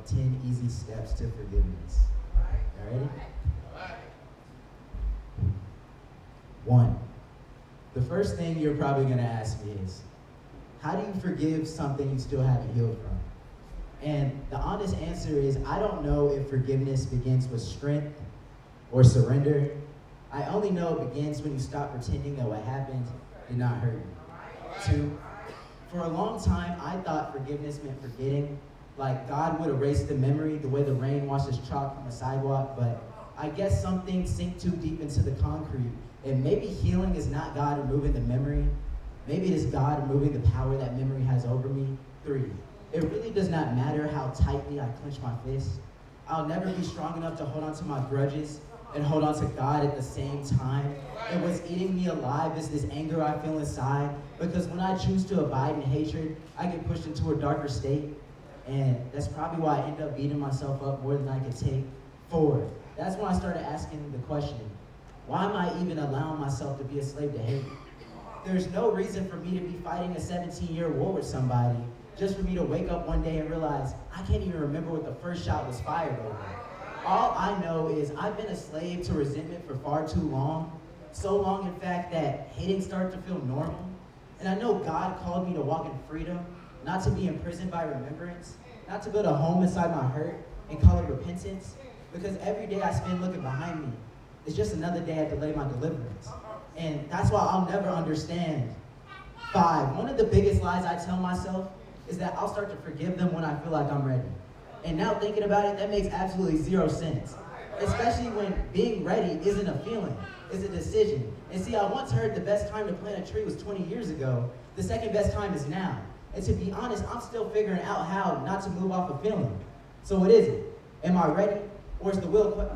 10 easy steps to forgiveness. You ready? 1. The first thing you're probably going to ask me is, how do you forgive something you still haven't healed from? And the honest answer is, I don't know if forgiveness begins with strength or surrender. I only know it begins when you stop pretending that what happened did not hurt you. 2, for a long time, I thought forgiveness meant forgetting, like God would erase the memory the way the rain washes chalk from a sidewalk, but I guess some things sink too deep into the concrete, and maybe healing is not God removing the memory. Maybe it is God removing the power that memory has over me. 3, it really does not matter how tightly I clench my fist. I'll never be strong enough to hold on to my grudges and hold on to God at the same time. And what's eating me alive is this anger I feel inside, because when I choose to abide in hatred, I get pushed into a darker state, and that's probably why I end up beating myself up more than I can take. 4, that's when I started asking the question, why am I even allowing myself to be a slave to hate? There's no reason for me to be fighting a 17-year war with somebody just for me to wake up one day and realize I can't even remember what the first shot was fired over. All I know is I've been a slave to resentment for far too long. So long, in fact, that hating started to feel normal. And I know God called me to walk in freedom, not to be imprisoned by remembrance, not to build a home inside my hurt and call it repentance, because every day I spend looking behind me is just another day I delay my deliverance. And that's why I'll never understand. 5, one of the biggest lies I tell myself is that I'll start to forgive them when I feel like I'm ready. And now thinking about it, that makes absolutely 0 sense. Especially when being ready isn't a feeling, it's a decision. And see, I once heard the best time to plant a tree was 20 years ago. The second best time is now. And to be honest, I'm still figuring out how not to move off a feeling. So what is it? Am I ready? Or is the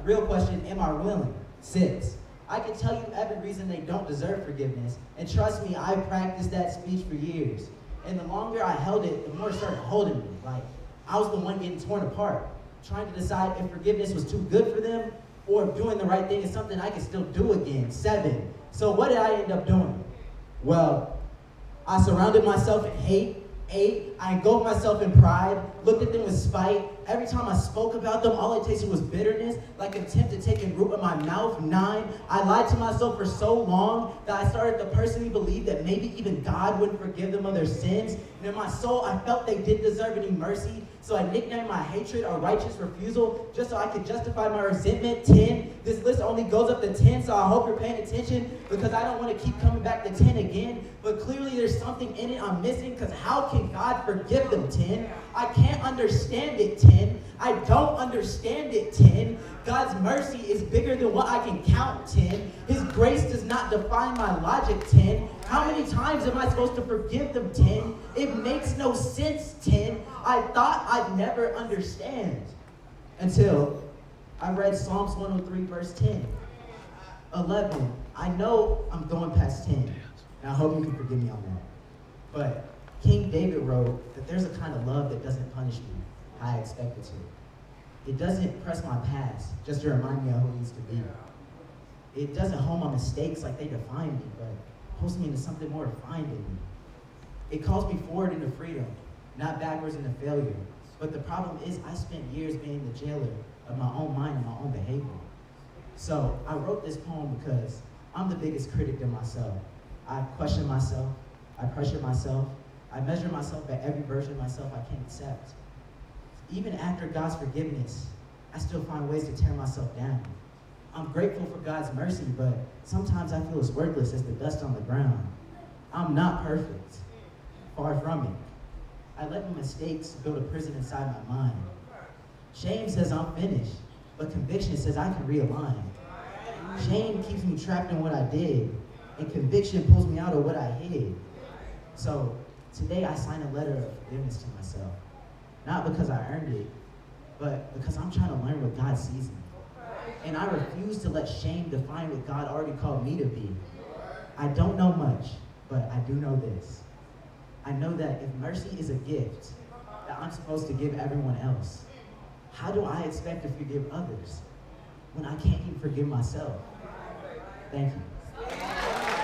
real question, am I willing? 6, I can tell you every reason they don't deserve forgiveness. And trust me, I practiced that speech for years. And the longer I held it, the more it started holding me. Like, I was the one getting torn apart, trying to decide if forgiveness was too good for them or if doing the right thing is something I can still do again. 7, so what did I end up doing? Well, I surrounded myself in hate. 8, I engulfed myself in pride, looked at them with spite. Every time I spoke about them, all it tasted was bitterness, like contempt had taken root in my mouth. 9, I lied to myself for so long that I started to personally believe that maybe even God wouldn't forgive them of their sins. And in my soul, I felt they didn't deserve any mercy, so I nicknamed my hatred a righteous refusal, just so I could justify my resentment. 10, this list only goes up to 10, so I hope you're paying attention, because I don't want to keep coming back to 10 again, but clearly there's something in it I'm missing, because how can God forgive them? 10, I can't understand it. 10, I don't understand it. 10, God's mercy is bigger than what I can count. 10, His grace does not define my logic. 10, how many times am I supposed to forgive them? 10, it makes no sense. 10, I thought I'd never understand until I read Psalms 103 verse 10. 11, I know I'm going past 10, and I hope you can forgive me on that. But King David wrote that there's a kind of love that doesn't punish me how I expect it to. It doesn't press my past just to remind me of who it used to be. It doesn't hold my mistakes like they define me, but pulls me into something more refined in me. It calls me forward into freedom, not backwards into failure. But the problem is I spent years being the jailer of my own mind and my own behavior. So I wrote this poem because I'm the biggest critic of myself. I question myself, I pressure myself, I measure myself by every version of myself I can't accept. Even after God's forgiveness, I still find ways to tear myself down. I'm grateful for God's mercy, but sometimes I feel as worthless as the dust on the ground. I'm not perfect, far from it. I let my mistakes build a prison inside my mind. Shame says I'm finished, but conviction says I can realign. Shame keeps me trapped in what I did, and conviction pulls me out of what I hid. So today I sign a letter of forgiveness to myself, not because I earned it, but because I'm trying to learn what God sees me. And I refuse to let shame define what God already called me to be. I don't know much, but I do know this. I know that if mercy is a gift that I'm supposed to give everyone else, how do I expect to forgive others when I can't even forgive myself? Thank you.